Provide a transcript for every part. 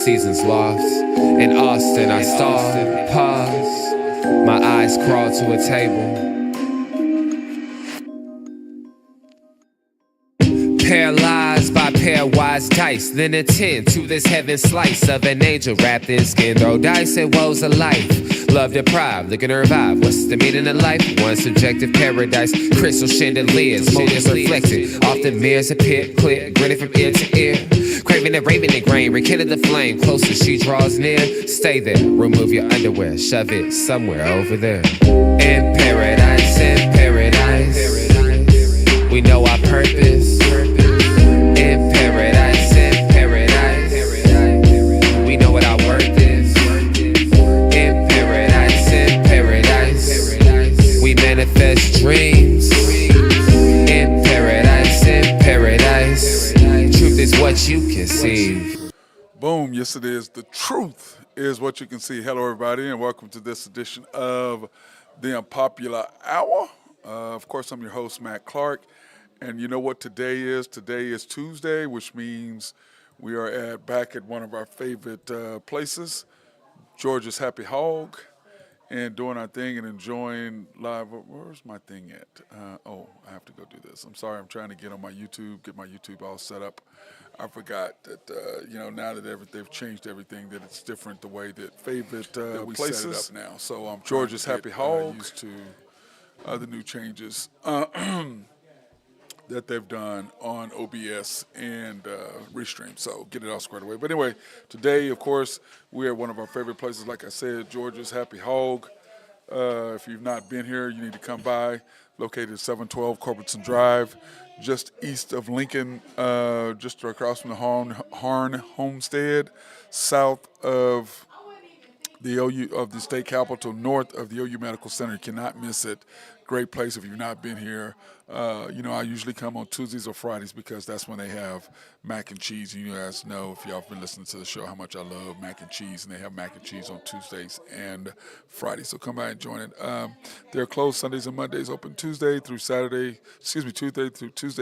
Seasons lost. In Austin, I stalled, paused. My eyes crawled to a table. Paralyzed by pairwise dice, then attend to this heaven slice of an angel wrapped in skin. Throw dice and woes of life. Love deprived, looking to revive. What's the meaning of life? One subjective paradise. Crystal chandeliers, motives reflected. Often mirrors appear clear, grinning from ear to ear. Craving and raving the grain, rekindle the flame. Closer she draws near. Stay there, remove your underwear, shove it somewhere over there. In paradise, we know our purpose. In paradise, we know what our worth is. In paradise, we manifest dreams. In paradise, truth is what you conceive. Boom, yes it is. The truth is what you can see. Hello everybody and welcome to this edition of the Unpopular Hour. Of course, I'm your host, Matt Clark. And you know what today is? Today is Tuesday, which means we are back at one of our favorite places, Georgia's Happy Hog, and doing our thing and enjoying live. Where's my thing at? I have to go do this. I'm sorry, I'm trying to get on my YouTube, get my YouTube all set up. I forgot that, now that they've changed everything, that it's different the way that favorite we places set it up now. So I'm Georgia's Happy Hog, used to the new changes that they've done on OBS and Restream. So get it all squared away. But anyway, today, of course, we're at one of our favorite places. Like I said, Georgia's Happy Hog. If you've not been here, you need to come by. Located at 712 Culbertson Drive, just east of Lincoln, just across from the Harn Homestead, south of the state capitol, north of the OU Medical Center. You cannot miss it. Great place if you've not been here. I usually come on Tuesdays or Fridays because that's when they have mac and cheese. And you guys know, if y'all have been listening to the show, how much I love mac and cheese. And they have mac and cheese on Tuesdays and Fridays. So come by and join it. They're closed Sundays and Mondays, open Tuesday through Tuesday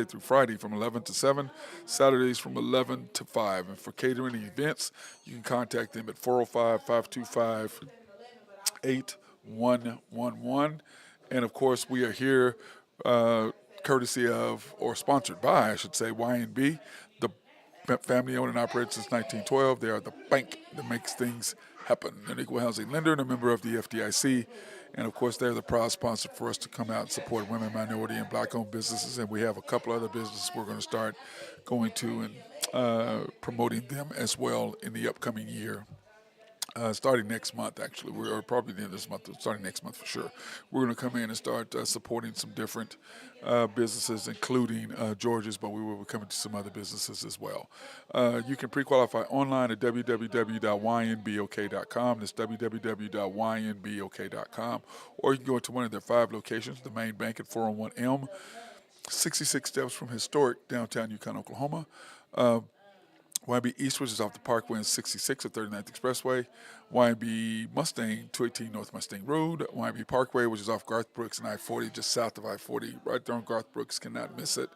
through Friday from 11 to 7, Saturdays from 11 to 5. And for catering and events, you can contact them at 405-525-8111. And of course, we are here courtesy of, or sponsored by, I should say, YNB, the family owned and operated since 1912. They are the bank that makes things happen. They're an equal housing lender and a member of the FDIC. And of course, they're the proud sponsor for us to come out and support women, minority, and black-owned businesses. And we have a couple other businesses we're going to start going to and promoting them as well in the upcoming year. Starting next month, actually, or probably the end of this month, starting next month for sure. We're going to come in and start supporting some different businesses, including George's, but we will be coming to some other businesses as well. You can pre-qualify online at www.ynbok.com. That's www.ynbok.com. Or you can go into one of their 5 locations, the main bank at 401 Elm, 66 steps from historic downtown Yukon, Oklahoma. YB East, which is off the Parkway and 66 at 39th Expressway. YB Mustang, 218 North Mustang Road. YB Parkway, which is off Garth Brooks and I-40, just south of I-40, right there on Garth Brooks, cannot miss it.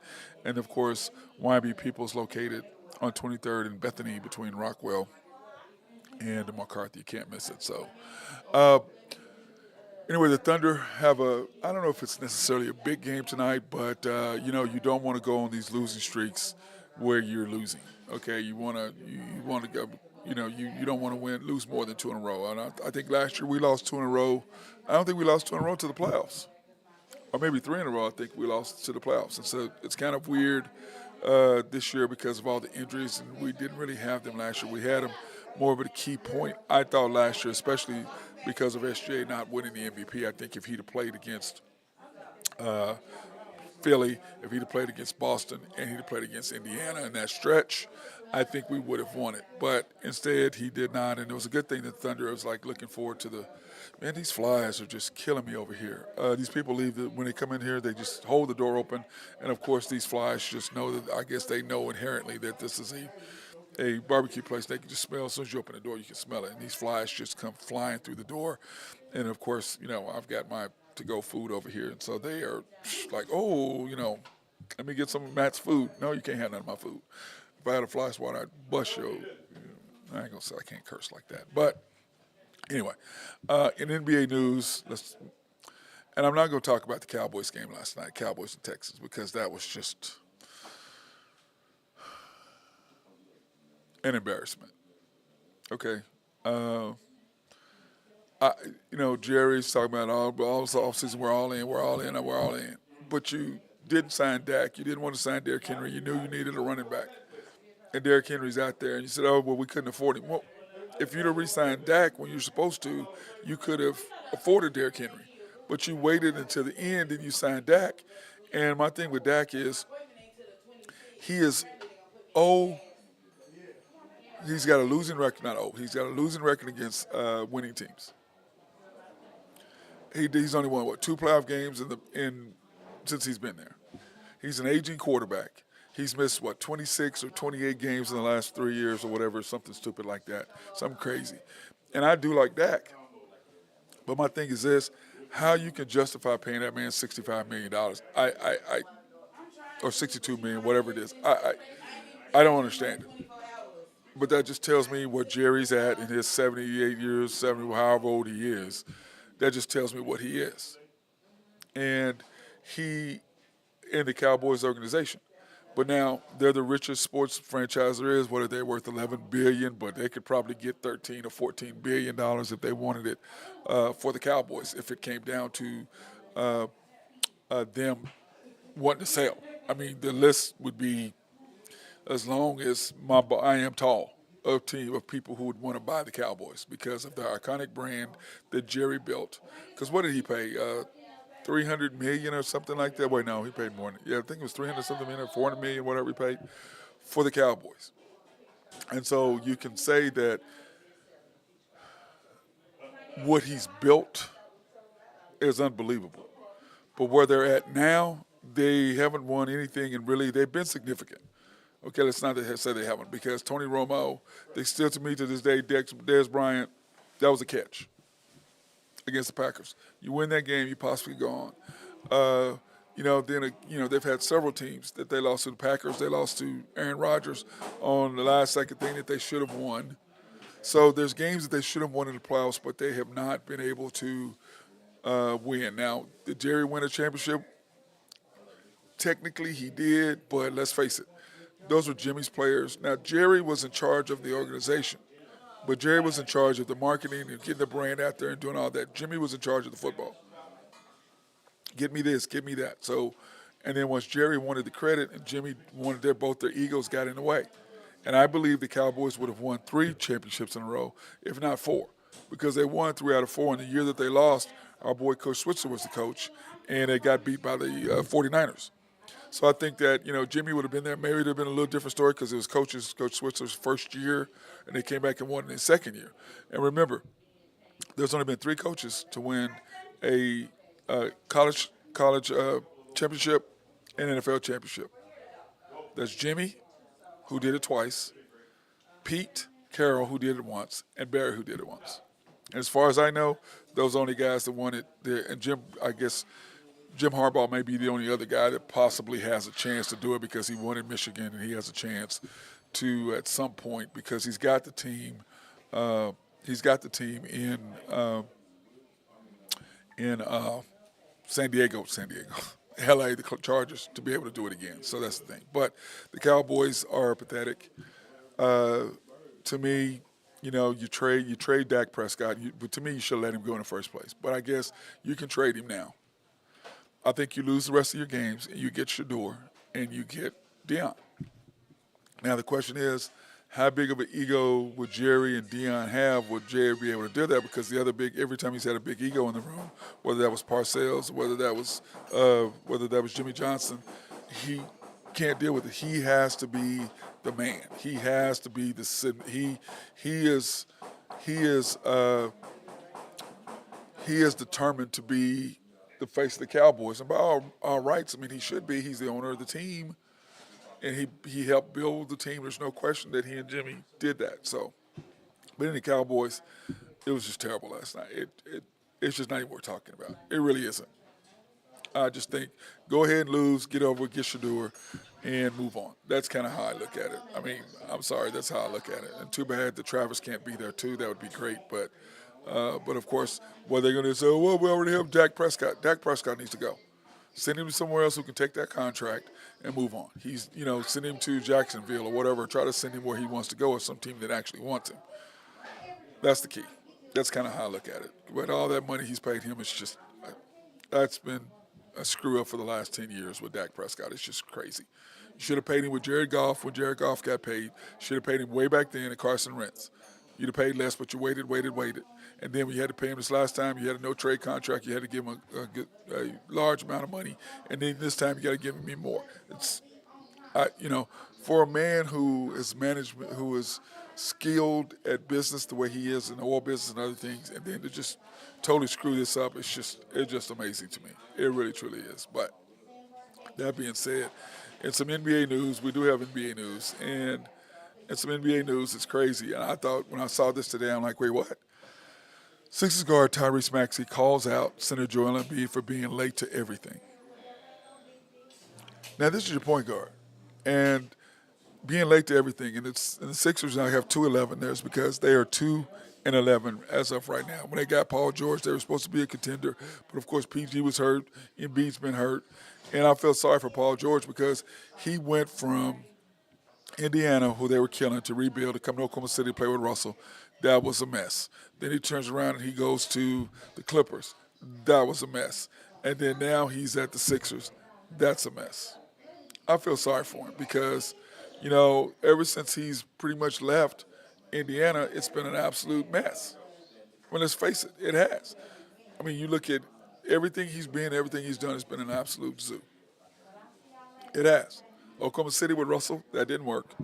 And, of course, YB Peoples located on 23rd and Bethany between Rockwell and McCarthy. You can't miss it. So, anyway, the Thunder have I don't know if it's necessarily a big game tonight, but, you don't want to go on these losing streaks where you're losing. Okay, you want to go. You don't want to lose more than 2 in a row. And I think last year we lost 2 in a row. I don't think we lost 2 in a row to the playoffs, or maybe 3 in a row. I think we lost to the playoffs, and so it's kind of weird this year because of all the injuries, and we didn't really have them last year. We had them more of a key point, I thought, last year, especially because of SJ not winning the MVP. I think if he'd have played against Philly, if he'd have played against Boston, and he'd have played against Indiana in that stretch, I think we would have won it. But instead, he did not, and it was a good thing that Thunder was looking forward to these flies are just killing me over here. These people leave, when they come in here, they just hold the door open, and of course these flies just know that, I guess they know inherently that this is a barbecue place. They can just smell, as soon as you open the door, you can smell it, and these flies just come flying through the door. And of course, I've got my to-go food over here, and so they are like, let me get some of Matt's food. No, you can't have none of my food. If I had a fly swatter, I'd bust your I ain't gonna say I can't curse like that. But anyway, in NBA news, and I'm not gonna talk about the Cowboys game last night, Cowboys and Texans, because that was just an embarrassment. Okay. Uh, Jerry's talking about all this offseason, we're all in, we're all in, we're all in. But you didn't sign Dak. You didn't want to sign Derrick Henry. You knew you needed a running back. And Derrick Henry's out there. And you said, oh, well, we couldn't afford him. Well, if you'd have re-signed Dak when you were supposed to, you could have afforded Derrick Henry. But you waited until the end and you signed Dak. And my thing with Dak is he is oh, he's got a losing record, not oh, he's got a losing record against winning teams. He's only won, two playoff games since he's been there. He's an aging quarterback. He's missed, 26 or 28 games in the last 3 years or whatever, something stupid like that, something crazy. And I do like Dak. But my thing is this, how you can justify paying that man $65 million, or $62 million, whatever it is, I don't understand it. But that just tells me what Jerry's at in his 78 years, 70, however old he is. That just tells me what he is. And he in the Cowboys organization. But now they're the richest sports franchise there is. What are they worth? $11 billion, but they could probably get $13 or $14 billion if they wanted it for the Cowboys. If it came down to them wanting to sell, I mean, the list would be as long as I am tall. A team of people who would want to buy the Cowboys because of the iconic brand that Jerry built. Because what did he pay? $300 million or something like that. Wait, no, he paid more. Yeah, I think it was 300 something million, 400 million, whatever he paid for the Cowboys. And so you can say that what he's built is unbelievable. But where they're at now, they haven't won anything, and really they've been significant. Okay, let's not say they haven't, because Tony Romo, they still, to me to this day, Dez Bryant, that was a catch against the Packers. You win that game, you possibly go on. They've had several teams that they lost to the Packers. They lost to Aaron Rodgers on the last second thing that they should have won. So there's games that they should have won in the playoffs, but they have not been able to win. Now, did Jerry win a championship? Technically, he did, but let's face it, those were Jimmy's players. Now, Jerry was in charge of the organization, but Jerry was in charge of the marketing and getting the brand out there and doing all that. Jimmy was in charge of the football. Get me this, get me that. So, and then once Jerry wanted the credit and Jimmy wanted both their egos got in the way. And I believe the Cowboys would have won 3 championships in a row, if not 4, because they won 3 out of 4. In the year that they lost, our boy Coach Switzer was the coach, and they got beat by the 49ers. So I think that, Jimmy would have been there. Maybe it would have been a little different story because it was Coach Switzer's first year, and they came back and won in his second year. And remember, there's only been 3 coaches to win a college championship and NFL championship. That's Jimmy, who did it twice, Pete Carroll, who did it once, and Barry, who did it once. And as far as I know, those are only guys that won it there. And Jim Harbaugh may be the only other guy that possibly has a chance to do it because he won in Michigan and he has a chance to at some point because he's got the team. He's got the team in San Diego, L.A., the Chargers, to be able to do it again. So that's the thing. But the Cowboys are pathetic. To me, you trade Dak Prescott. But to me, you should let him go in the first place. But I guess you can trade him now. I think you lose the rest of your games, and you get Shador, and you get Deion. Now the question is, how big of an ego would Jerry and Deion have? Would Jerry be able to do that? Because every time he's had a big ego in the room, whether that was Parcells, whether that was Jimmy Johnson, he can't deal with it. He has to be the man. He has to be he is determined to be the face of the Cowboys. And by all rights, I mean, he should be. He's the owner of the team, and he helped build the team. There's no question that he and Jimmy did that. So, but in the Cowboys, it was just terrible last night. It's just not even worth talking about. It really isn't. I just think go ahead and lose, get over it, get Shador, and move on. That's kind of how I look at it. I mean, I'm sorry, that's how I look at it. And too bad the Travers can't be there too. That would be great, but of course, what they're going to say, oh, well, we already have Dak Prescott. Dak Prescott needs to go. Send him to somewhere else who can take that contract and move on. Send him to Jacksonville or whatever. Try to send him where he wants to go or some team that actually wants him. That's the key. That's kind of how I look at it. But all that money he's paid him, it's just, that's been a screw up for the last 10 years with Dak Prescott. It's just crazy. You should have paid him with Jared Goff when Jared Goff got paid. Should have paid him way back then at Carson Wentz. You'd have paid less, but you waited. And then when you had to pay him this last time, you had a no-trade contract. You had to give him a large amount of money. And then this time you got to give him more. For a man who is management, who is skilled at business the way he is in oil business and other things, and then to just totally screw this up, it's just amazing to me. It really, truly is. But that being said, in some NBA news, we do have NBA news, and in some NBA news, it's crazy. And I thought when I saw this today, I'm like, wait, what? Sixers guard Tyrese Maxey calls out Center Joel Embiid for being late to everything. Now, this is your point guard, and being late to everything, and the Sixers now have 2-11 there is because they are 2-11 as of right now. When they got Paul George, they were supposed to be a contender, but of course PG was hurt, Embiid's been hurt, and I feel sorry for Paul George because he went from Indiana, who they were killing, to rebuild, to come to Oklahoma City to play with Russell. That was a mess. Then he turns around and he goes to the Clippers. That was a mess. And then now he's at the Sixers. That's a mess. I feel sorry for him because, ever since he's pretty much left Indiana, it's been an absolute mess. Well, let's face it, it has. I mean, you look at everything he's been, everything he's done has been an absolute zoo. It has. Oklahoma City with Russell, that didn't work.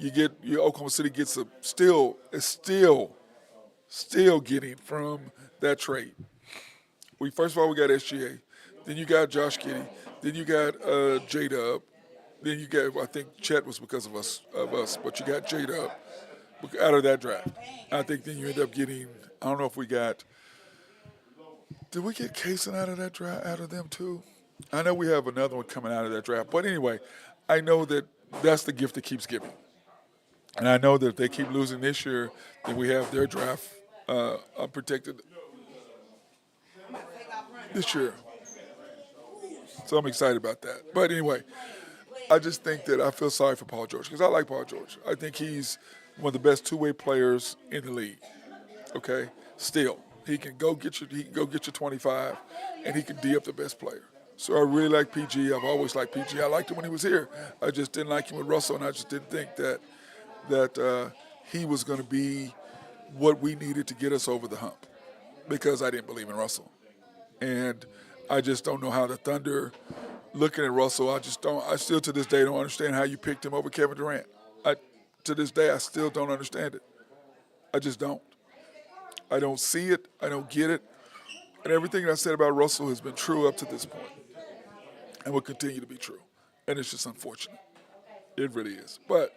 Oklahoma City gets still getting from that trade. First of all, we got SGA. Then you got Josh Giddey. Then you got J-Dub. Then you got, I think Chet was because of us, but you got J-Dub out of that draft. I think then you end up getting, I don't know if did we get Kaysen out of that draft, out of them too? I know we have another one coming out of that draft. But anyway, I know that that's the gift that keeps giving. And I know that if they keep losing this year, then we have their draft unprotected this year. So I'm excited about that. But anyway, I just think that I feel sorry for Paul George because I like Paul George. I think he's one of the best two-way players in the league. Okay? Still, he can go get your 25, and he can D up the best player. So I really like PG. I've always liked PG. I liked him when he was here. I just didn't like him with Russell, and I just didn't think that he was going to be what we needed to get us over the hump because I didn't believe in Russell. And I just don't know how the Thunder, looking at Russell, I still to this day don't understand how you picked him over Kevin Durant. To this day, I still don't understand it. I just don't. I don't see it. I don't get it. And everything I said about Russell has been true up to this point and will continue to be true. And it's just unfortunate. It really is. But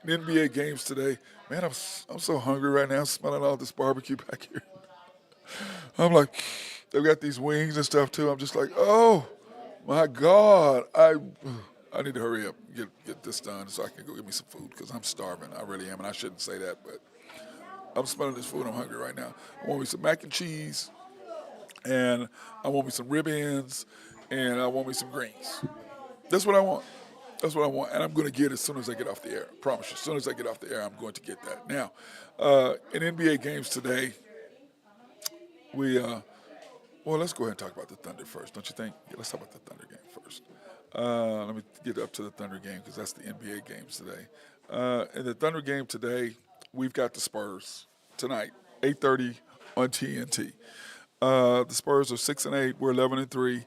in NBA games today, man, I'm so hungry right now, smelling all this barbecue back here. I'm like, they've got these wings and stuff too. I'm just like, oh my God, I need to hurry up, get this done so I can go get me some food because I'm starving. I really am, and I shouldn't say that, but I'm smelling this food. I'm hungry right now. I want me some mac and cheese, and I want me some rib ends, and I want me some greens. That's what I want. That's what I want, and I'm going to get it as soon as I get off the air. I promise you, as soon as I get off the air, I'm going to get that. Now, in NBA games today, let's go ahead and talk about the Thunder first, don't you think? Yeah, let's talk about the Thunder game first. Let me get up to the Thunder game because that's the NBA games today. In the Thunder game today, we've got the Spurs tonight, 8:30 on TNT. The Spurs are 6-8. We're 11-3.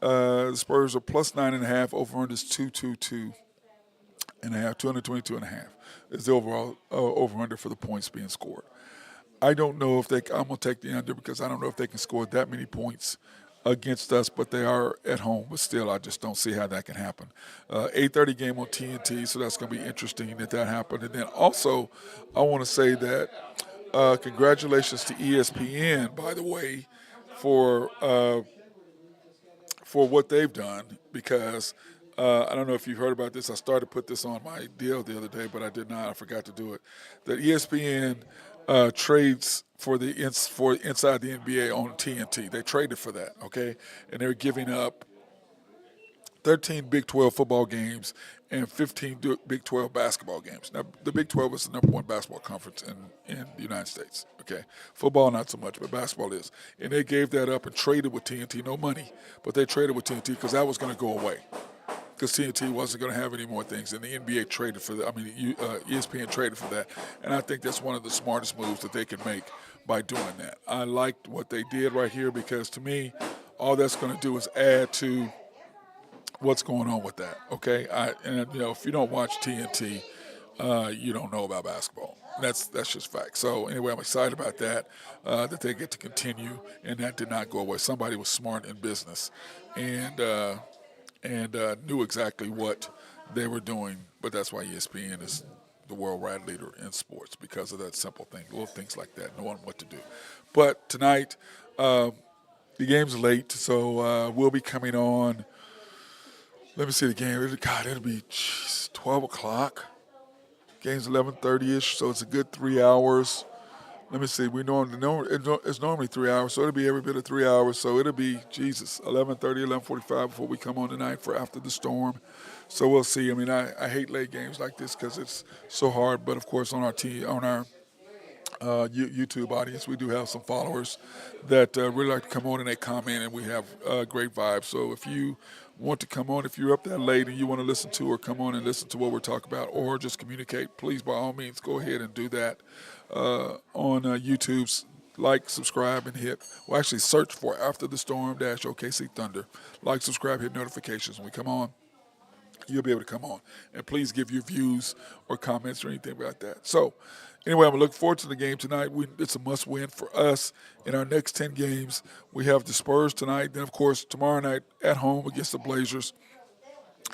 The Spurs are plus 9.5. Over-under is 222.5. 222.5 is the overall over-under for the points being scored. I don't know if I'm going to take the under because I don't know if they can score that many points against us, but they are at home. But still, I just don't see how that can happen. 8:30 game on TNT, so that's going to be interesting that happened. And then also, I want to say that congratulations to ESPN, by the way, for what they've done because I don't know if you've heard about this. I started to put this on my deal the other day, but I did not. I forgot to do it. That ESPN trades for inside the NBA on TNT. They traded for that, okay? And they're giving up 13 Big 12 football games and 15 Big 12 basketball games. Now, the Big 12 is the number one basketball conference in the United States, okay? Football, not so much, but basketball is. And they gave that up and traded with TNT. No money, but they traded with TNT because that was going to go away because TNT wasn't going to have any more things, and the NBA traded for that. I mean, ESPN traded for that, and I think that's one of the smartest moves that they can make by doing that. I liked what they did right here because, to me, all that's going to do is add to what's going on with that. Okay, if you don't watch TNT, you don't know about basketball. That's just fact. So anyway, I'm excited about that that they get to continue, and that did not go away. Somebody was smart in business, and knew exactly what they were doing. But that's why ESPN is the worldwide leader in sports, because of that simple thing, little things like that, knowing what to do. But tonight, the game's late, so we'll be coming on. Let me see the game. It'll be 12 o'clock. Game's 11:30-ish, so it's a good 3 hours. Let me see. It's normally 3 hours, so it'll be every bit of 3 hours. So it'll be 11:30, 11:45 before we come on tonight for After the Storm. So we'll see. I mean, I hate late games like this because it's so hard. But of course, on our YouTube audience, we do have some followers that really like to come on and they comment, and we have great vibes. So if you want to come on, if you're up that late and you want to listen to or come on and listen to what we're talking about, or just communicate, please, by all means, go ahead and do that on YouTube's like, subscribe, and actually search for After the Storm -OKC Thunder. Like, subscribe, hit notifications when we come on. You'll be able to come on. And please give your views or comments or anything about that. So, anyway, I'm looking forward to the game tonight. It's a must-win for us in our next 10 games. We have the Spurs tonight. Then, of course, tomorrow night at home against the Blazers.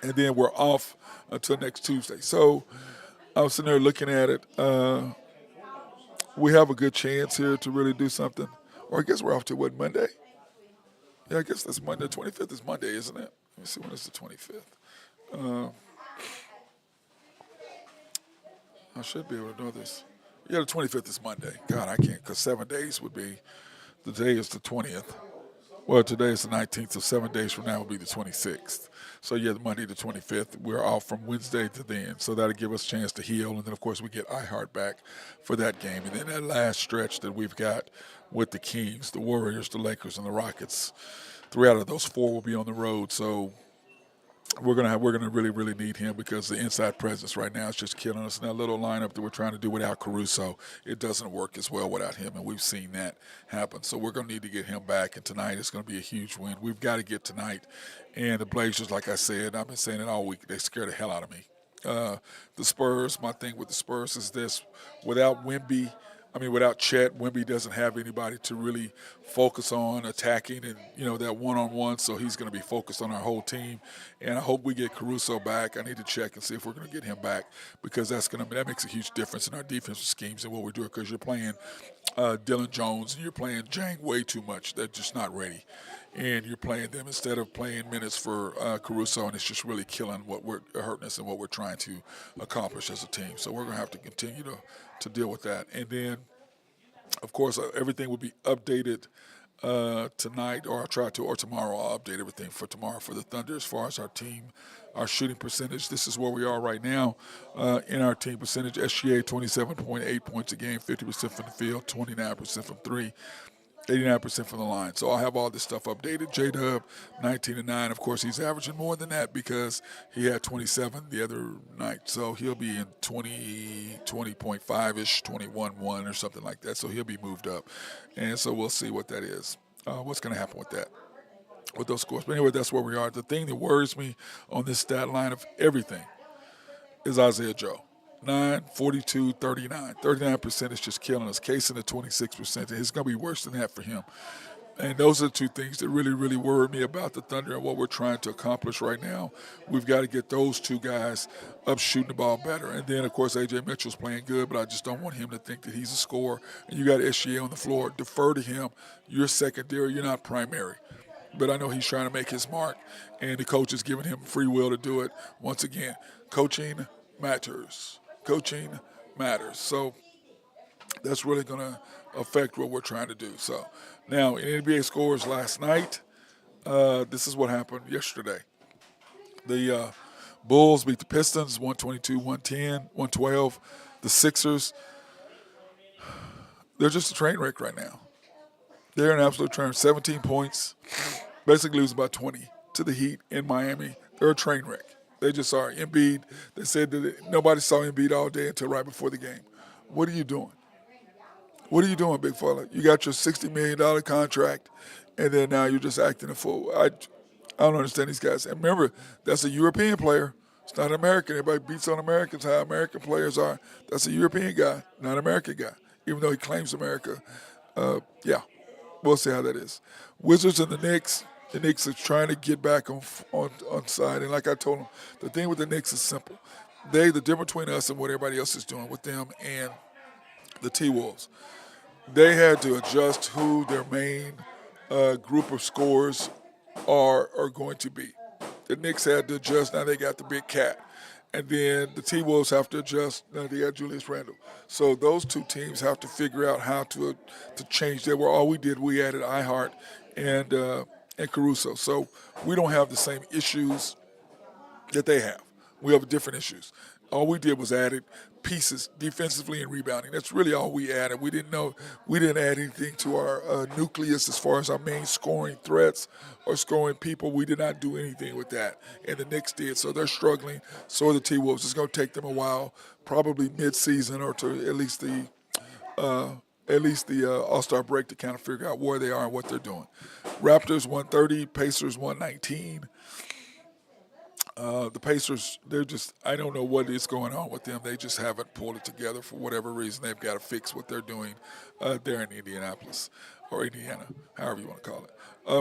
And then we're off until next Tuesday. So, I was sitting there looking at it. We have a good chance here to really do something. Or I guess we're off to, Monday? Yeah, I guess that's Monday. 25th is Monday, isn't it? Let me see, when is the 25th? I should be able to know this. Yeah, the 25th is Monday. God, I can't, because 7 days would be, the day is the 20th. Well, today is the 19th, so 7 days from now will be the 26th. So, yeah, Monday the 25th, we're off from Wednesday to then. So that'll give us a chance to heal. And then, of course, we get iHeart back for that game. And then that last stretch that we've got with the Kings, the Warriors, the Lakers, and the Rockets, 3 out of those 4 will be on the road. So we're gonna really, really need him, because the inside presence right now is just killing us. And that little lineup that we're trying to do without Caruso, it doesn't work as well without him, and we've seen that happen. So we're gonna need to get him back, and tonight is gonna be a huge win. We've got to get tonight. And the Blazers, like I said, I've been saying it all week, they scare the hell out of me. The Spurs, my thing with the Spurs is this: without Chet, Wemby doesn't have anybody to really focus on attacking and, that one-on-one, so he's going to be focused on our whole team. And I hope we get Caruso back. I need to check and see if we're going to get him back, because that makes a huge difference in our defensive schemes and what we're doing, because you're playing Dylan Jones and you're playing Jang way too much. They're just not ready. And you're playing them instead of playing minutes for Caruso, and it's just really killing hurting us and what we're trying to accomplish as a team. So we're going to have to continue to deal with that. And then, of course, everything will be updated tonight, or tomorrow. I'll update everything for tomorrow for the Thunder as far as our team, our shooting percentage. This is where we are right now in our team percentage. SGA 27.8 points a game, 50% from the field, 29% from three, 89% from the line. So I'll have all this stuff updated. J-Dub, 19-9. Of course, he's averaging more than that because he had 27 the other night. So he'll be in 20.5-ish, 21-1 or something like that. So he'll be moved up. And so we'll see what that is, what's going to happen with that, with those scores. But anyway, that's where we are. The thing that worries me on this stat line of everything is Isaiah Joe. 9, 42, 39. 39% is just killing us. Casing at 26%. It's going to be worse than that for him. And those are the two things that really, really worry me about the Thunder and what we're trying to accomplish right now. We've got to get those two guys up shooting the ball better. And then, of course, A.J. Mitchell's playing good, but I just don't want him to think that he's a scorer. And you got SGA on the floor. Defer to him. You're secondary. You're not primary. but I know he's trying to make his mark, and the coach is giving him free will to do it. Once again, coaching matters. Coaching matters. So that's really going to affect what we're trying to do. So now, in NBA scores last night, this is what happened yesterday. The Bulls beat the Pistons 122, 110, 112. The Sixers, they're just a train wreck right now. They're an absolute train. 17 points, basically losing by 20 to the Heat in Miami. They're a train wreck. They just are. Embiid, they said that nobody saw Embiid all day until right before the game. What are you doing? What are you doing, big fella? You got your $60 million contract, and then now you're just acting a fool. I don't understand these guys. And remember, that's a European player. It's not an American. Everybody beats on Americans, how American players are. That's a European guy, not an American guy, even though he claims America. Yeah, we'll see how that is. Wizards and the Knicks. The Knicks are trying to get back on side. And like I told them, the thing with the Knicks is simple. The difference between us and what everybody else is doing with them and the T-Wolves, they had to adjust who their main group of scorers are going to be. The Knicks had to adjust. Now they got the big cat. And then the T-Wolves have to adjust. Now they got Julius Randle. So those two teams have to figure out how to change that. Where all we did, we added iHeart and Caruso. So we don't have the same issues that they have. We have different issues. All we did was added pieces defensively and rebounding. That's really all we added. We didn't add anything to our nucleus as far as our main scoring threats or scoring people. We did not do anything with that, and the Knicks did. So they're struggling. So are the T-Wolves. It's going to take them a while, probably mid-season or to at least the All-Star break to kind of figure out where they are and what they're doing. Raptors 130, Pacers 119. The Pacers, I don't know what is going on with them. They just haven't pulled it together for whatever reason. They've got to fix what they're doing there in Indianapolis or Indiana, however you want to call it.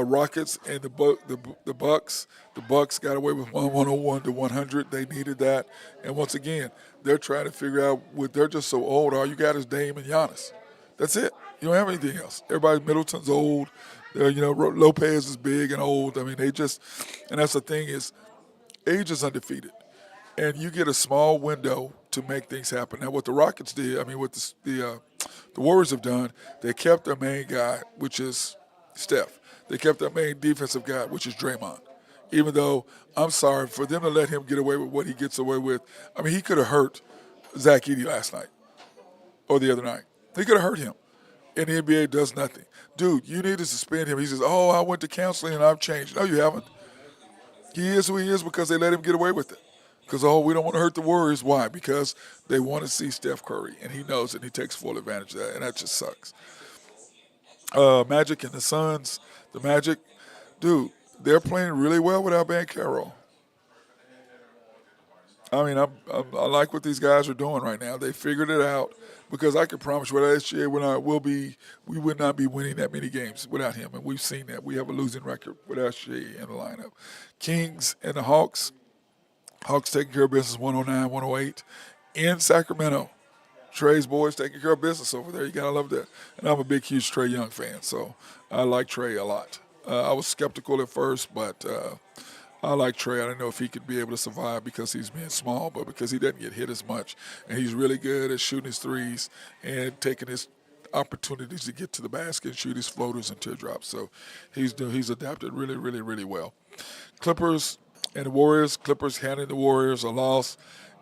Rockets and the Bucks. The Bucks got away with 101 to 100. They needed that. And once again, they're trying to figure out they're just so old. All you got is Dame and Giannis. That's it. You don't have anything else. Middleton's old. Lopez is big and old. I mean, and that's the thing is, age is undefeated, and you get a small window to make things happen. Now, what the Rockets did, what the Warriors have done, they kept their main guy, which is Steph. They kept their main defensive guy, which is Draymond. Even though, I'm sorry, for them to let him get away with what he gets away with, he could have hurt Zach Edey last night or the other night. He could have hurt him, and the NBA does nothing. Dude, you need to suspend him. He says, I went to counseling and I've changed. No, you haven't. He is who he is because they let him get away with it. Because, we don't want to hurt the Warriors. Why? Because they want to see Steph Curry, and he knows it, and he takes full advantage of that, and that just sucks. Magic and the Suns. The Magic, dude, they're playing really well without Banchero. I like what these guys are doing right now. They figured it out because I can promise you, without SGA, we would not be winning that many games without him, and we've seen that. We have a losing record without SGA in the lineup. Kings and the Hawks. Hawks taking care of business 109, 108 in Sacramento. Trey's boys taking care of business over there. You got to love that. And I'm a big, huge Trae Young fan, so I like Trey a lot. I was skeptical at first, but I like Trey. I don't know if he could be able to survive because he's being small, but because he doesn't get hit as much. And he's really good at shooting his threes and taking his opportunities to get to the basket and shoot his floaters and teardrops. So he's adapted really, really, really well. Clippers and the Warriors. Clippers handed the Warriors a loss.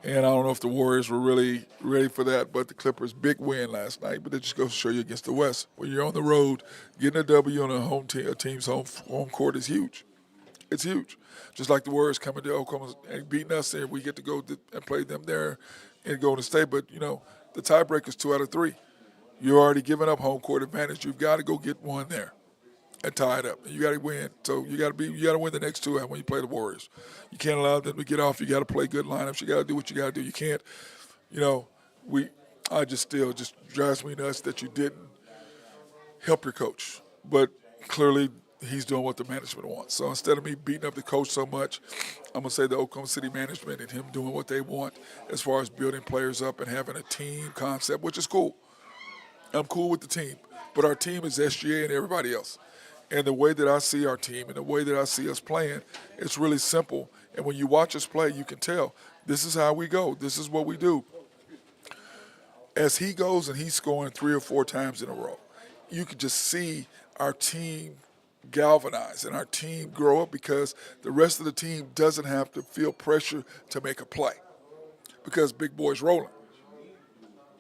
And I don't know if the Warriors were really ready for that, but the Clippers, big win last night. But it just goes to show you against the West. When you're on the road, getting a W on a team's home court is huge. It's huge. Just like the Warriors coming to Oklahoma and beating us there, we get to go and play them there in Golden State. But, the tiebreaker is 2 out of 3. You're already giving up home court advantage. You've got to go get one there and tie it up. You got to win. So you got to win the next 2 when you play the Warriors. You can't allow them to get off. You got to play good lineups. You got to do what you got to do. You can't, just drives me nuts that you didn't help your coach. But clearly he's doing what the management wants. So instead of me beating up the coach so much, I'm going to say the Oklahoma City management and him doing what they want as far as building players up and having a team concept, which is cool. I'm cool with the team. But our team is SGA and everybody else. And the way that I see our team and the way that I see us playing, it's really simple. And when you watch us play, you can tell this is how we go. This is what we do. As he goes and he's scoring 3 or 4 times in a row, you can just see our team galvanize and our team grow up because the rest of the team doesn't have to feel pressure to make a play because Big Boy's rolling.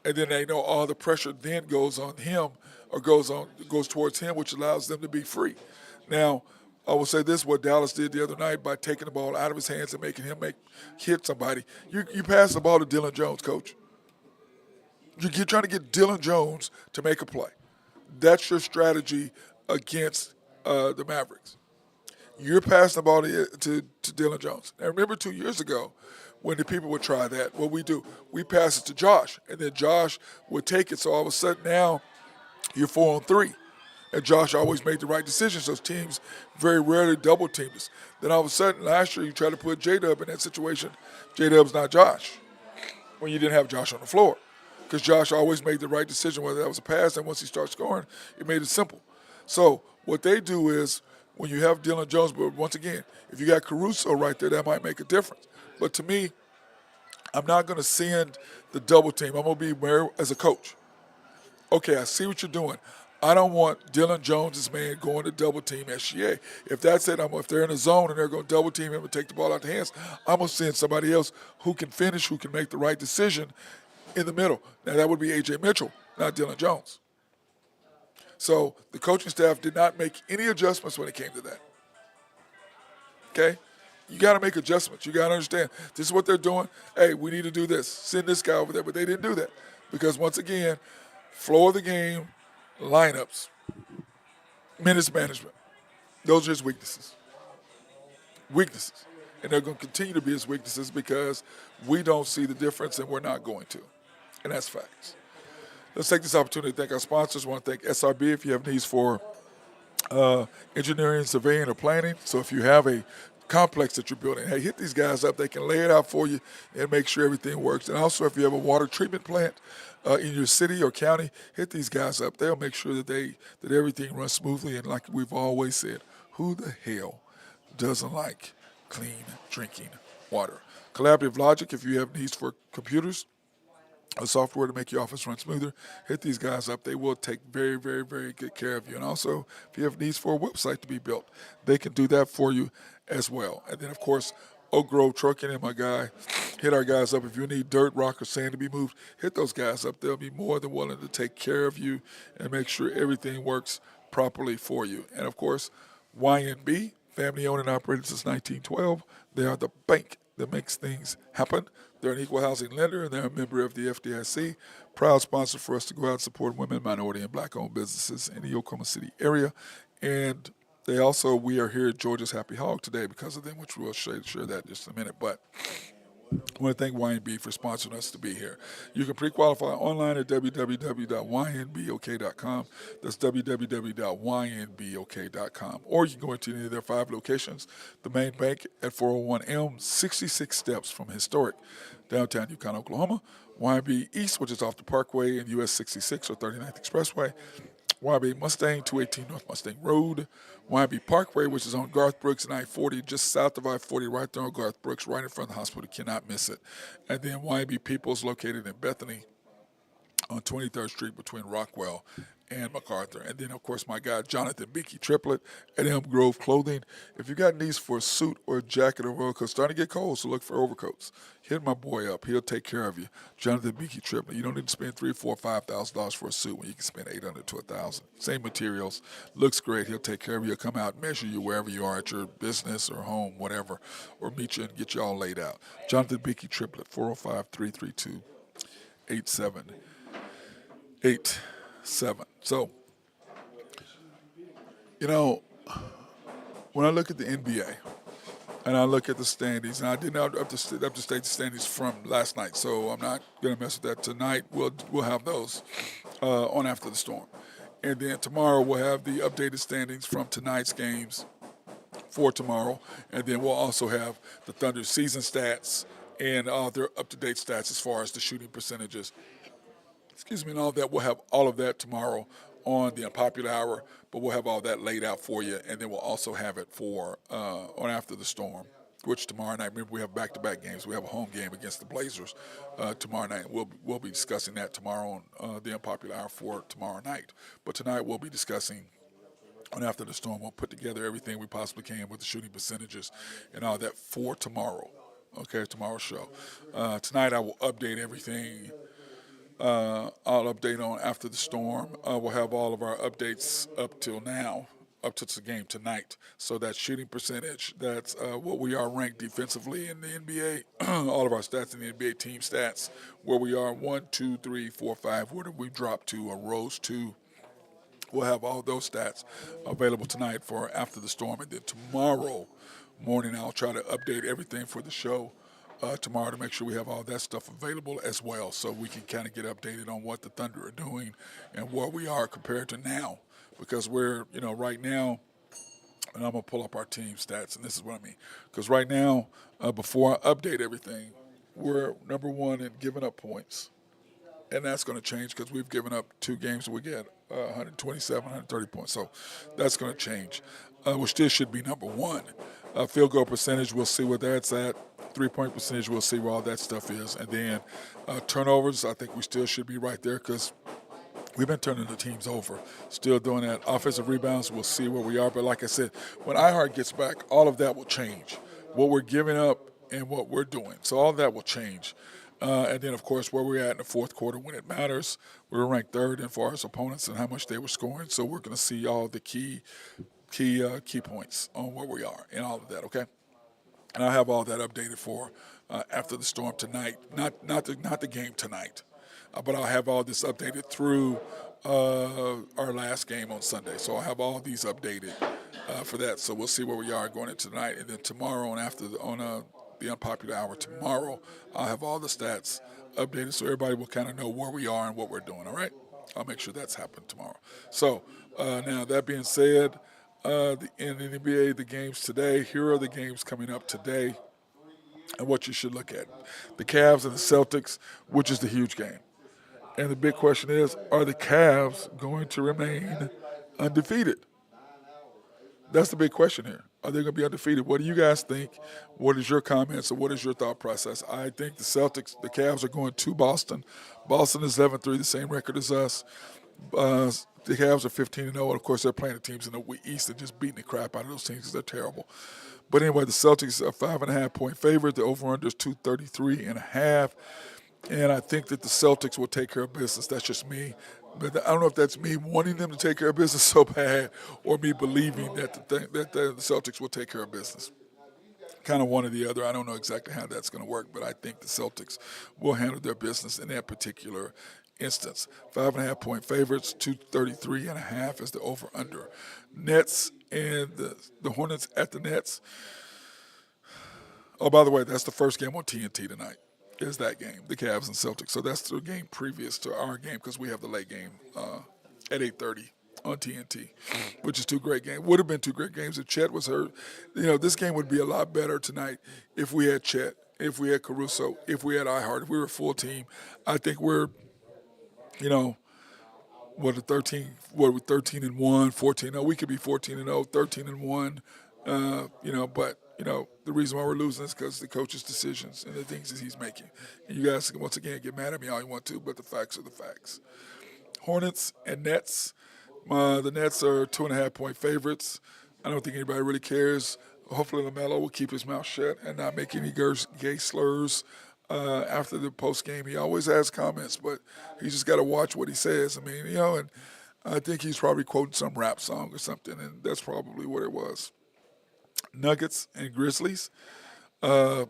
And then they know all the pressure then goes on him or goes towards him, which allows them to be free. Now, I will say this: what Dallas did the other night by taking the ball out of his hands and making him hit somebody. You pass the ball to Dylan Jones, coach. You're trying to get Dylan Jones to make a play. That's your strategy against the Mavericks. You're passing the ball to Dylan Jones. Now, remember 2 years ago when the people would try that, what we do, we pass it to Josh, and then Josh would take it. So all of a sudden now you're 4-on-3. And Josh always made the right decisions. Those teams very rarely double team us. Then all of a sudden last year you try to put J-Dub in that situation. J-Dub's not Josh when you didn't have Josh on the floor. Because Josh always made the right decision, whether that was a pass, and once he starts scoring, it made it simple. So what they do is when you have Dylan Jones, but once again, if you got Caruso right there, that might make a difference. But to me, I'm not going to send the double team. I'm going to be there as a coach. Okay, I see what you're doing. I don't want Dylan Jones' man going to double team SGA. If that's it, if they're in a zone and they're going to double team him and take the ball out the hands, I'm going to send somebody else who can finish, who can make the right decision in the middle. Now, that would be A.J. Mitchell, not Dylan Jones. So the coaching staff did not make any adjustments when it came to that. Okay? You got to make adjustments. You got to understand this is what they're doing. Hey, we need to do this. Send this guy over there. But they didn't do that because, once again, flow of the game, lineups, minutes management, those are his weaknesses. Weaknesses. And they're going to continue to be his weaknesses because we don't see the difference and we're not going to. And that's facts. Let's take this opportunity to thank our sponsors. I want to thank SRB if you have needs for engineering, surveying, or planning. So if you have a complex that you're building, hey, hit these guys up. They can lay it out for you and make sure everything works. And also if you have a water treatment plant in your city or county, hit these guys up. They'll make sure that everything runs smoothly. And like we've always said, who the hell doesn't like clean drinking water? Collaborative Logic, if you have needs for computers, a software to make your office run smoother, hit these guys up. They will take very, very, very good care of you. And also, if you have needs for a website to be built, they can do that for you as well. And then, of course, Oak Grove Trucking and my guy, hit our guys up. If you need dirt, rock, or sand to be moved, hit those guys up. They'll be more than willing to take care of you and make sure everything works properly for you. And, of course, YNB, family owned and operated since 1912. They are the bank that makes things happen. They're an equal housing lender, and they're a member of the FDIC. Proud sponsor for us to go out and support women, minority, and black-owned businesses in the Oklahoma City area. And we are here at Georgia's Happy Hog today because of them, which we'll share that in just a minute. But I want to thank YNB for sponsoring us to be here. You can pre-qualify online at www.ynbok.com. That's www.ynbok.com. Or you can go into any of their 5 locations. The main bank at 401 Elm, 66 steps from historic downtown Yukon, Oklahoma. YNB East, which is off the Parkway and US 66 or 39th Expressway. YB Mustang, 218 North Mustang Road. YB Parkway, which is on Garth Brooks and I-40, just south of I-40, right there on Garth Brooks, right in front of the hospital. You cannot miss it. And then YB Peoples, located in Bethany on 23rd Street between Rockwell and MacArthur. And then, of course, my guy, Jonathan Beakey Triplet at Elm Grove Clothing. If you got needs for a suit or a jacket or overcoat, it's starting to get cold, so look for overcoats. Hit my boy up. He'll take care of you. Jonathan Beakey Triplet. You don't need to spend $3,000, $4,000, $5,000 for a suit when you can spend $800 to $1,000. Same materials. Looks great. He'll take care of you. He'll come out and measure you wherever you are at your business or home, whatever, or meet you and get you all laid out. Jonathan Beakey Triplet, 405-332-8787. So, when I look at the NBA and I look at the standings, and I did not up to state the standings from last night, so I'm not going to mess with that tonight. We'll have those on After the Storm. And then tomorrow we'll have the updated standings from tonight's games for tomorrow. And then we'll also have the Thunder season stats and their up-to-date stats as far as the shooting percentages. And all that. We'll have all of that tomorrow on the Unpopular Hour, but we'll have all that laid out for you, and then we'll also have it for on After the Storm, which tomorrow night. Remember, we have back-to-back games. We have a home game against the Blazers tomorrow night. We'll be discussing that tomorrow on the Unpopular Hour for tomorrow night. But tonight we'll be discussing on After the Storm. We'll put together everything we possibly can with the shooting percentages and all that for tomorrow. Okay, tomorrow's show. Tonight I will update everything. I'll update on After the Storm. We'll have all of our updates up till now, up to the game tonight. So that shooting percentage, that's what we are ranked defensively in the NBA, all of our stats in the NBA team stats, where we are 1, 2, 3, 4, 5, where did we drop to or rose to. We'll have all those stats available tonight for After the Storm. And then tomorrow morning, I'll try to update everything for the show tomorrow to make sure we have all that stuff available as well, so we can kind of get updated on what the Thunder are doing and where we are compared to now. Because we're, right now, and I'm going to pull up our team stats, and this is what I mean. Because right now, before I update everything, we're number one in giving up points. And that's going to change because we've given up 2 games where we get 127, 130 points. So that's going to change. We still should be number one. Field goal percentage, we'll see where that's at. 3-point percentage, we'll see where all that stuff is. And then turnovers, I think we still should be right there because we've been turning the teams over. Still doing that. Offensive rebounds, we'll see where we are. But like I said, when iHeart gets back, all of that will change. What we're giving up and what we're doing. So all that will change. And then, of course, where we're at in the fourth quarter when it matters. We were ranked third in far as opponents and how much they were scoring. So we're going to see all the key points on where we are and all of that, okay? And I'll have all that updated for After the Storm tonight. Not the game tonight, but I'll have all this updated through our last game on Sunday. So I'll have all these updated for that. So we'll see where we are going into tonight. And then tomorrow on the Unpopular Hour tomorrow, I'll have all the stats updated so everybody will kind of know where we are and what we're doing, all right? I'll make sure that's happened tomorrow. So now that being said, in the NBA, the games today, here are the games coming up today and what you should look at. The Cavs and the Celtics, which is the huge game. And the big question is, are the Cavs going to remain undefeated? That's the big question here. Are they going to be undefeated? What do you guys think? What is your comments or what is your thought process? I think the Cavs are going to Boston. Boston is 11-3, the same record as us. The Cavs are 15-0, and of course they're playing the teams in the East and just beating the crap out of those teams because they're terrible. But anyway, the Celtics are 5.5-point favorite. The over/under is 233.5, and I think that the Celtics will take care of business. That's just me. But I don't know if that's me wanting them to take care of business so bad or me believing that the Celtics will take care of business. Kind of one or the other. I don't know exactly how that's going to work, but I think the Celtics will handle their business in that particular instance. 5.5-point favorites, 233.5 is the over/under. Nets and the Hornets at the Nets. Oh, by the way, that's the first game on TNT tonight. Is that game, the Cavs and Celtics. So that's the game previous to our game because we have the late game at 8:30 on TNT, which is 2 great games. Would have been 2 great games if Chet was hurt. This game would be a lot better tonight if we had Chet, if we had Caruso, if we had iHeart, if we were a full team. I think we're, 13-1, 14-0. We could be 14-0, 13-1. But the reason why we're losing is because the coach's decisions and the things that he's making. And you guys can once again get mad at me all you want to, but the facts are the facts. Hornets and Nets. The Nets are 2.5-point favorites. I don't think anybody really cares. Hopefully LaMelo will keep his mouth shut and not make any gay slurs after the post game. He always has comments, but he just got to watch what he says. And I think he's probably quoting some rap song or something, and that's probably what it was. Nuggets and Grizzlies. I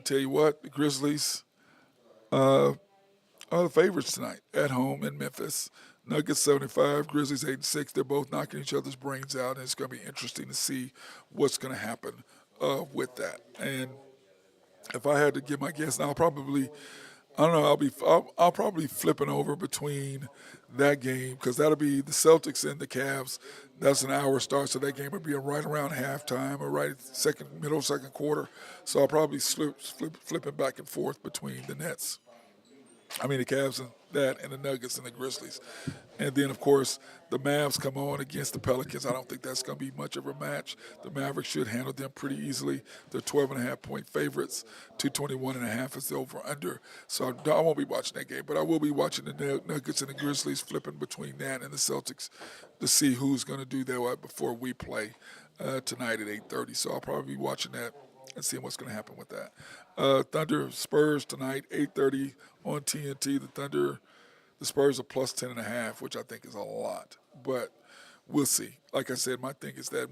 tell you what, the Grizzlies are the favorites tonight at home in Memphis. Nuggets 75, Grizzlies 8-6. They're both knocking each other's brains out, and it's going to be interesting to see what's going to happen with that. And if I had to give my guess, I'll probably flipping over between that game because that'll be the Celtics and the Cavs. That's an hour start, so that game would be right around halftime or right middle second quarter. So I'll probably flipping back and forth between the Cavs that and the Nuggets and the Grizzlies. And then, of course, the Mavs come on against the Pelicans. I don't think that's going to be much of a match. The Mavericks should handle them pretty easily. They're 12.5-point favorites. 221.5 is the over/under. So I won't be watching that game, but I will be watching the Nuggets and the Grizzlies, flipping between that and the Celtics to see who's going to do that before we play tonight at 8:30. So I'll probably be watching that and seeing what's going to happen with that. Thunder Spurs tonight, 8:30 on TNT. The Spurs are plus 10.5, which I think is a lot, but we'll see. Like I said, my thing is that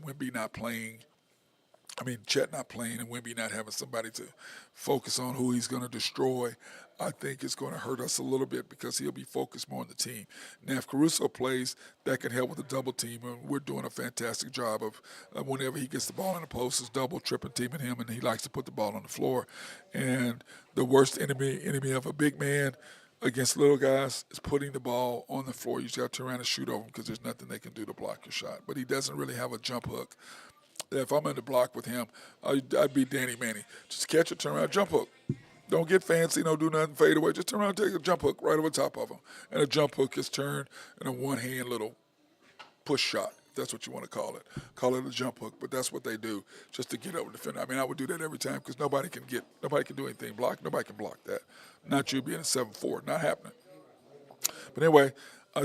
Chet not playing and Wemby not having somebody to focus on who he's going to destroy, I think it's going to hurt us a little bit because he'll be focused more on the team. Now, if Caruso plays, that can help with the double team, and we're doing a fantastic job of whenever he gets the ball in the post, is double, triple teaming him, and he likes to put the ball on the floor. And the worst enemy of a big man against little guys is putting the ball on the floor. You just got to turn around and shoot over them because there's nothing they can do to block your shot. But he doesn't really have a jump hook. If I'm in the block with him, I'd be Danny Manning. Just catch it, turn around, jump hook. Don't get fancy, don't do nothing, fade away. Just turn around and take a jump hook right over top of him. And a jump hook is turned in a one-hand little push shot. That's what you want to call it. Call it a jump hook, but that's what they do just to get over the defender. I mean, I would do that every time because nobody can do anything block. Nobody can block that. Not you being a 7-4. Not happening. But anyway,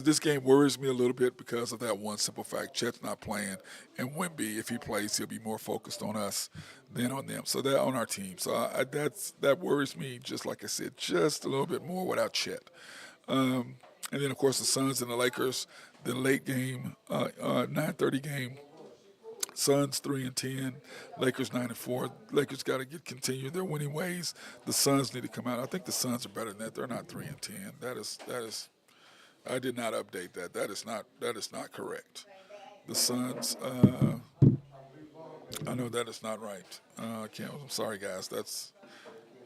this game worries me a little bit because of that one simple fact. Chet's not playing, and Wemby, if he plays, he'll be more focused on us than on them. So they're on our team. So that worries me, just like I said, just a little bit more without Chet. And then, of course, the Suns and the Lakers, the late game, 9:30 game. Suns 3-10, Lakers 9-4. Lakers got to continue their winning ways. The Suns need to come out. I think the Suns are better than that. They're not 3-10. That is. I did not update that. That is not correct. The Suns. I know that is not right. I'm sorry, guys. That's.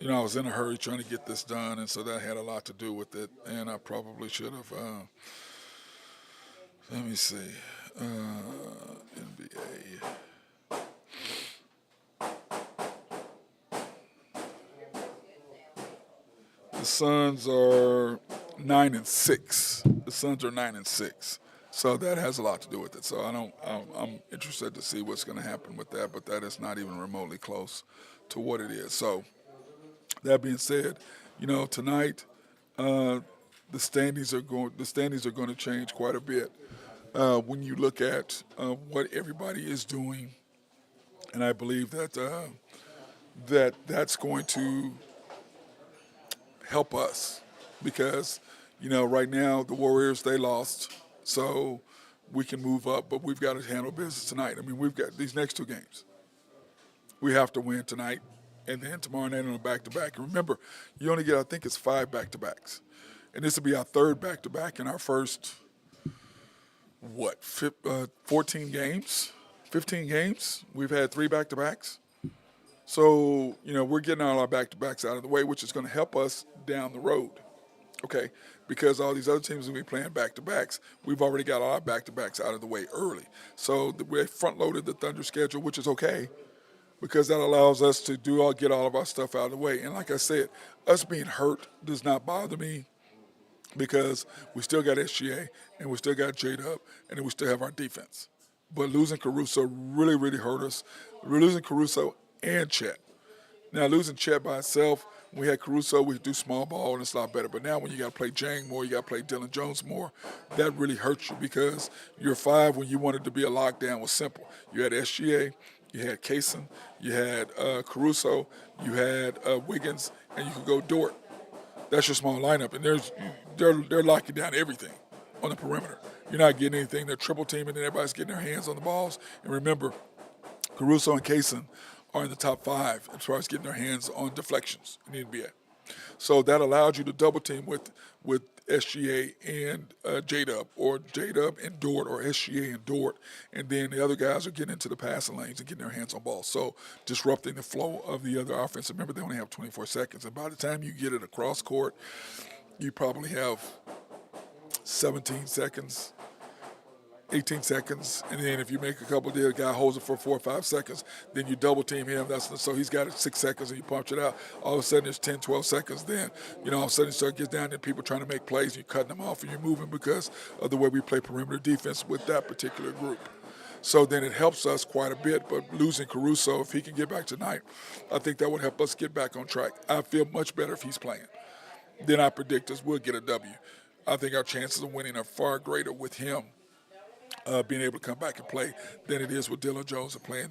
I was in a hurry trying to get this done, and so that had a lot to do with it. And I probably should have. Let me see. NBA. The Suns are 9-6. The Suns are 9-6. So that has a lot to do with it. So I'm interested to see what's going to happen with that, but that is not even remotely close to what it is. So that being said, tonight the standings are going to change quite a bit. When you look at what everybody is doing, and I believe that's going to help us because, right now the Warriors, they lost, so we can move up, but we've got to handle business tonight. I mean, we've got these next two games. We have to win tonight, and then tomorrow night on a back-to-back. And remember, you only get, I think it's 5 back-to-backs. And this will be our third back-to-back in our first 14 games, 15 games. We've had 3 back-to-backs. So, we're getting all our back-to-backs out of the way, which is going to help us down the road, okay? Because all these other teams will be playing back-to-backs. We've already got all our back-to-backs out of the way early. So we front-loaded the Thunder schedule, which is okay because that allows us to get all of our stuff out of the way. And like I said, us being hurt does not bother me, because we still got SGA and we still got J-Dub and then we still have our defense. But losing Caruso really, really hurt us. We're losing Caruso and Chet. Now, losing Chet by itself, when we had Caruso, we could do small ball and it's a lot better. But now when you got to play Jang more, you got to play Dylan Jones more, that really hurts you because your 5 when you wanted to be a lockdown was simple. You had SGA, you had Kaysen, you had Caruso, you had Wiggins, and you could go Dort. That's your small lineup, and they're locking down everything on the perimeter. You're not getting anything. They're triple teaming, and everybody's getting their hands on the balls. And remember, Caruso and Kaysen are in the top 5 as far as getting their hands on deflections in the NBA. So that allowed you to double team with SGA and J-Dub, or J-Dub and Dort, or SGA and Dort, and then the other guys are getting into the passing lanes and getting their hands on balls. So disrupting the flow of the other offense. Remember, they only have 24 seconds, and by the time you get it across court, you probably have 17 seconds 18 seconds, and then if you make a couple deals, the guy holds it for 4 or 5 seconds, then you double team him. So he's got it 6 seconds, and you punch it out. All of a sudden, it's 10, 12 seconds. Then, all of a sudden, it gets down there, people trying to make plays, and you're cutting them off, and you're moving because of the way we play perimeter defense with that particular group. So then it helps us quite a bit. But losing Caruso, if he can get back tonight, I think that would help us get back on track. I feel much better if he's playing. Then I predict us we'll get a W. I think our chances of winning are far greater with him being able to come back and play than it is with Dylan Jones and playing,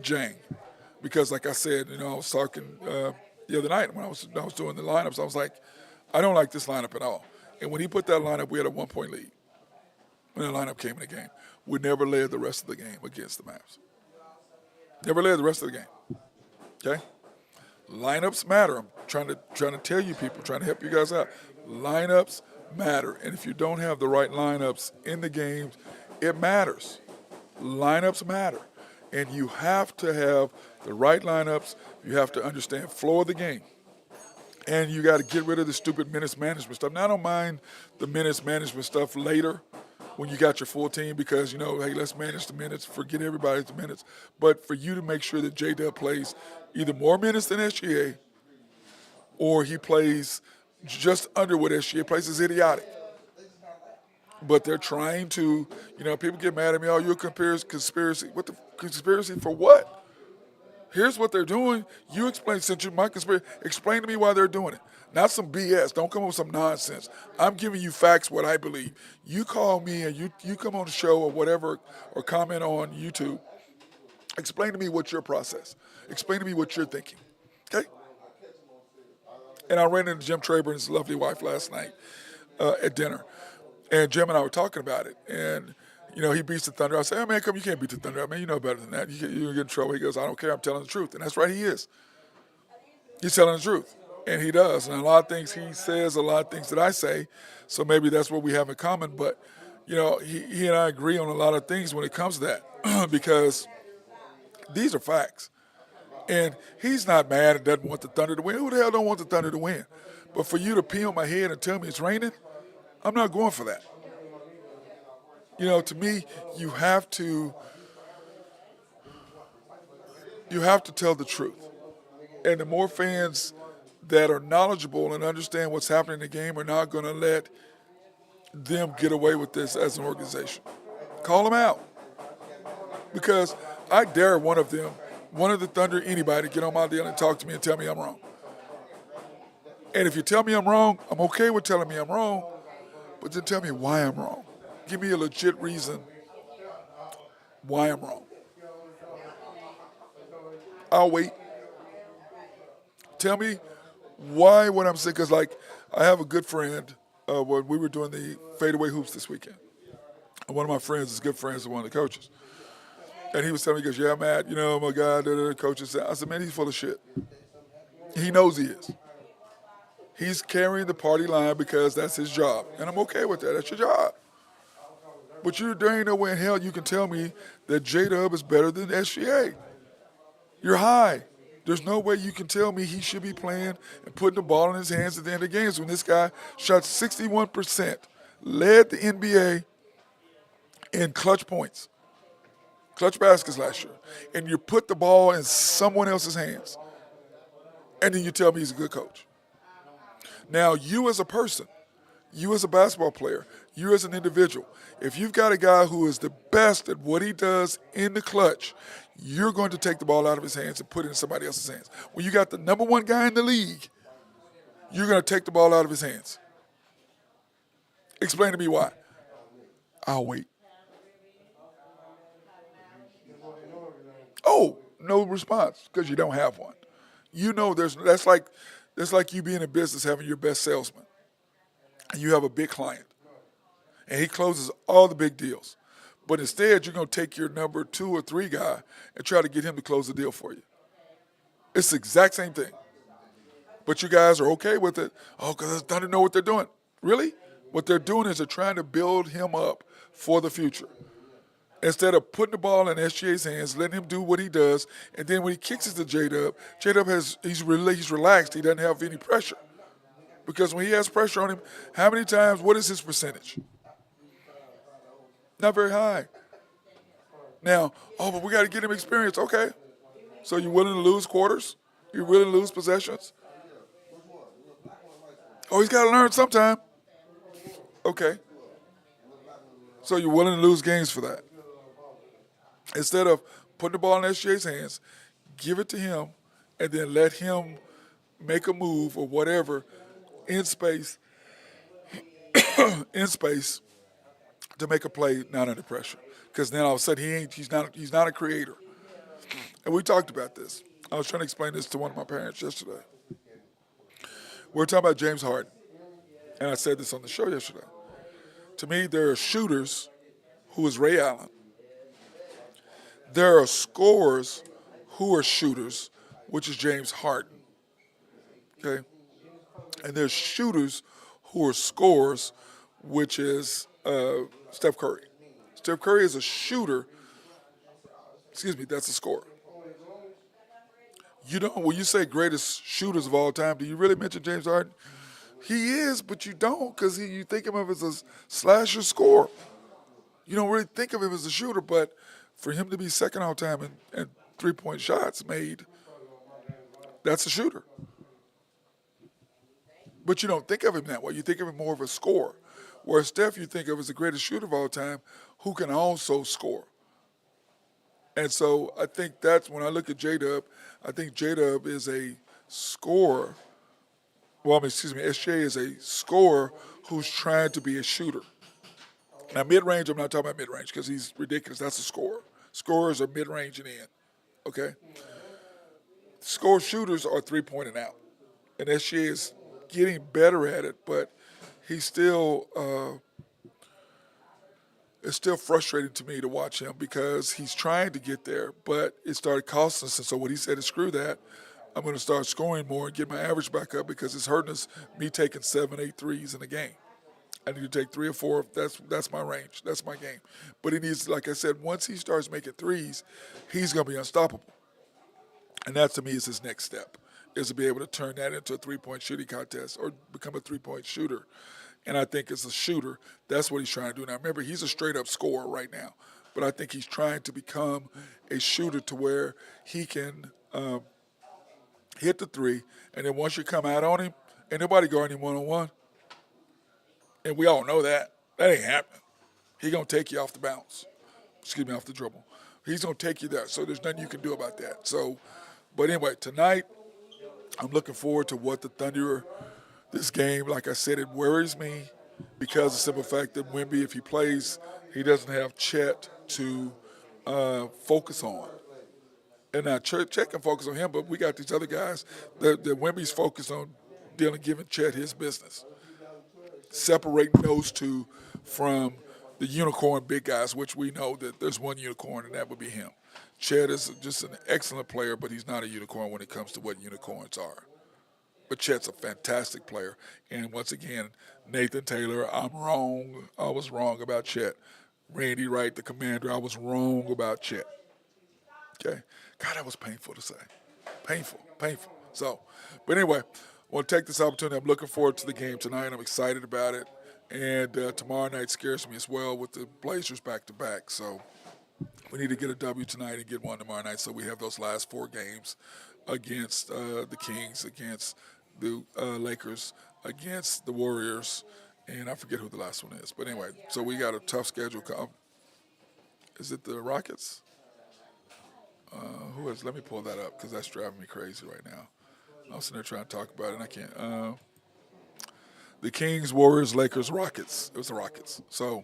Jang. Because like I said, I was talking the other night when I was doing the lineups, I was like, I don't like this lineup at all. And when he put that lineup, we had a 1-point lead. When that lineup came in the game, we never led the rest of the game against the Mavs. Never led the rest of the game. Okay? Lineups matter. I'm trying to tell you people, trying to help you guys out. Lineups matter. And if you don't have the right lineups in the games, it matters. Lineups matter. And you have to have the right lineups. You have to understand flow of the game. And you got to get rid of the stupid minutes management stuff. Now, I don't mind the minutes management stuff later when you got your full team because, hey, let's manage the minutes, forget everybody's the minutes. But for you to make sure that J-Dub plays either more minutes than SGA or he plays just under what SGA plays is idiotic. But they're trying to, people get mad at me, oh, you're a conspiracy. What the conspiracy for what? Here's what they're doing. You explain, since you're my conspiracy, explain to me why they're doing it. Not some BS. Don't come up with some nonsense. I'm giving you facts, what I believe. You call me and you come on the show or whatever or comment on YouTube. Explain to me what's your process. Explain to me what you're thinking. Okay? And I ran into Jim Traber and his lovely wife last night at dinner. And Jim and I were talking about it. And he beats the Thunder. I say, hey, man, you can't beat the Thunder. I mean, you know better than that. You get in trouble. He goes, I don't care. I'm telling the truth. And that's right, he is. He's telling the truth. And he does. And a lot of things he says, a lot of things that I say. So maybe that's what we have in common. But, he and I agree on a lot of things when it comes to that because these are facts. And he's not mad and doesn't want the Thunder to win. Who the hell don't want the Thunder to win? But for you to pee on my head and tell me it's raining, I'm not going for that. To me, you have to tell the truth. And the more fans that are knowledgeable and understand what's happening in the game are not going to let them get away with this as an organization. Call them out. Because I dare one of the Thunder, anybody, to get on my deal and talk to me and tell me I'm wrong. And if you tell me I'm wrong, I'm okay with telling me I'm wrong, but then tell me why I'm wrong. Give me a legit reason why I'm wrong. I'll wait. Tell me why what I'm saying, because I have a good friend when we were doing the fadeaway hoops this weekend. And one of my friends is good friends with one of the coaches. And he was telling me, he goes, yeah, Matt, my guy, the coach said, I said, man, he's full of shit. He knows he is. He's carrying the party line because that's his job. And I'm okay with that. That's your job. But there ain't no way in hell you can tell me that J-Dub is better than SGA. You're high. There's no way you can tell me he should be playing and putting the ball in his hands at the end of games when this guy shot 61%, led the NBA in clutch points, clutch baskets last year, and you put the ball in someone else's hands, and then you tell me he's a good coach. Now, you as a person, you as a basketball player, you as an individual, if you've got a guy who is the best at what he does in the clutch, you're going to take the ball out of his hands and put it in somebody else's hands. When you got the number one guy in the league, you're going to take the ball out of his hands. Explain to me why. I'll wait. Oh, no response, because you don't have one. That's like you being in business having your best salesman. And you have a big client. And he closes all the big deals. But instead, you're going to take your number 2 or 3 guy and try to get him to close the deal for you. It's the exact same thing. But you guys are okay with it. Oh, because I don't know what they're doing. Really? What they're doing is they're trying to build him up for the future. Instead of putting the ball in SGA's hands, letting him do what he does, and then when he kicks it to J-Dub, he's relaxed. He doesn't have any pressure. Because when he has pressure on him, how many times, what is his percentage? Not very high. Now, oh, but we got to get him experience. Okay. So you're willing to lose quarters? You're willing to lose possessions? Oh, he's got to learn sometime. Okay. So you're willing to lose games for that. Instead of putting the ball in SJ's hands, give it to him, and then let him make a move or whatever in space, in space to make a play not under pressure. Because then all of a sudden he's not a creator. And we talked about this. I was trying to explain this to one of my parents yesterday. We were talking about James Harden, and I said this on the show yesterday. To me, there are shooters who is Ray Allen. There are scorers who are shooters, which is James Harden. Okay? And there's shooters who are scorers, which is Steph Curry. Steph Curry is a shooter. Excuse me, that's a scorer. You don't, when you say greatest shooters of all time, do you really mention James Harden? He is, but you don't, because you think of him as a slasher scorer. You don't really think of him as a shooter, but for him to be second all time and three-point shots made, that's a shooter. But you don't think of him that way. You think of him more of a scorer. Whereas Steph, you think of as the greatest shooter of all time who can also score. And so I think that's when I look at J-Dub, I think J-Dub is a scorer. Well, SJ is a scorer who's trying to be a shooter. Now, mid-range, I'm not talking about mid-range because he's ridiculous. That's a scorer. Scorers are mid-range and in, okay? Score shooters are three-point and out. And SJ is getting better at it, but he's still it's still frustrating to me to watch him because he's trying to get there, but it started costing us. And so what he said is, screw that. I'm going to start scoring more and get my average back up because it's hurting us, me taking 7, 8 threes in a game. I need to take 3 or 4. That's my range. That's my game. But he needs, like I said, once he starts making threes, he's going to be unstoppable. And that, to me, is his next step, is to be able to turn that into a three-point shooting contest or become a three-point shooter. And I think as a shooter, that's what he's trying to do. Now, remember, he's a straight-up scorer right now. But I think he's trying to become a shooter to where he can hit the three, and then once you come out on him, ain't nobody guarding him one-on-one. And we all know that. That ain't happening. He's going to take you off the bounce. Off the dribble. He's going to take you there, so there's nothing you can do about that. So, but anyway, tonight, I'm looking forward to what the Thunder, this game, like I said, it worries me because of the simple fact that Wemby, if he plays, he doesn't have Chet to focus on. And now Chet can focus on him, but we got these other guys that Wemby's focused on giving Chet his business. Separating those two from the unicorn big guys, which we know that there's one unicorn, and that would be him. Chet is just an excellent player, but he's not a unicorn when it comes to what unicorns are. But Chet's a fantastic player. And once again, Nathan Taylor, I'm wrong. I was wrong about Chet. Randy Wright, the commander, I was wrong about Chet. Okay? God, that was painful to say. Painful. So, but anyway, I want to take this opportunity. I'm looking forward to the game tonight. I'm excited about it. And tomorrow night scares me as well with the Blazers back-to-back. So we need to get a W tonight and get one tomorrow night so we have those last 4 games against the Kings, against the Lakers, against the Warriors, and I forget who the last one is. But anyway, so we got a tough schedule. Is it the Rockets? Who is? Let me pull that up because that's driving me crazy right now. I'm sitting there trying to talk about it, and I can't. The Kings, Warriors, Lakers, Rockets. It was the Rockets. So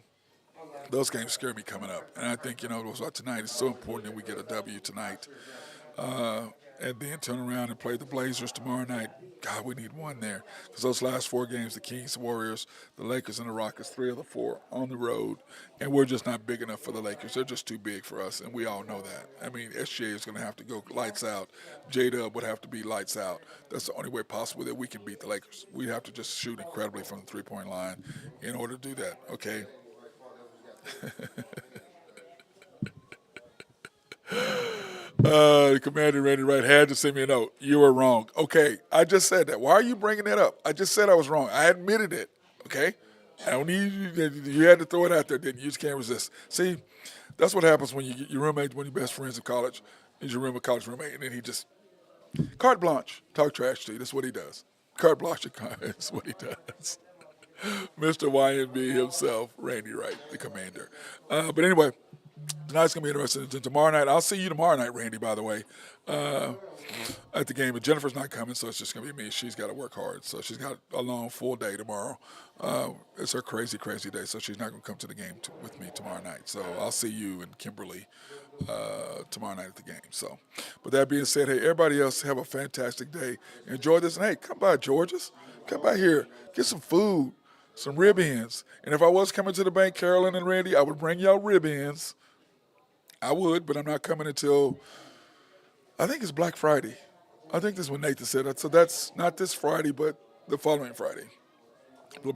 those games scare me coming up. And I think, tonight it's so important that we get a W tonight. And then turn around and play the Blazers tomorrow night. God, we need one there. Because those last 4 games, the Kings, the Warriors, the Lakers, and the Rockets, 3 of the 4 on the road. And we're just not big enough for the Lakers. They're just too big for us, and we all know that. I mean, SJ is going to have to go lights out. J-Dub would have to be lights out. That's the only way possible that we can beat the Lakers. We have to just shoot incredibly from the three-point line in order to do that, okay? The commander, Randy Wright, had to send me a note. You were wrong. Okay, I just said that. Why are you bringing that up? I just said I was wrong. I admitted it. Okay? I don't need you had to throw it out there, didn't you? You just can't resist. See, that's what happens when you get your roommate, one of your best friends in college, is your college roommate, and then he just carte blanche, talk trash to you. That's what he does. Carte blanche, that's what he does. Mr. YNB himself, Randy Wright, the commander. But anyway, tonight's going to be interesting. And tomorrow night, I'll see you tomorrow night, Randy, by the way, at the game. But Jennifer's not coming, so it's just going to be me. She's got to work hard. So she's got a long, full day tomorrow. It's her crazy, crazy day, so she's not going to come to the game with me tomorrow night. So I'll see you and Kimberly tomorrow night at the game. So, but that being said, hey, everybody else have a fantastic day. Enjoy this. And, hey, come by George's. Come by here. Get some food. Some rib ends. And if I was coming to the bank, Carolyn and Randy, I would bring y'all rib ends. I would, but I'm not coming until, I think it's Black Friday. I think this is what Nathan said. So that's not this Friday, but the following Friday. Black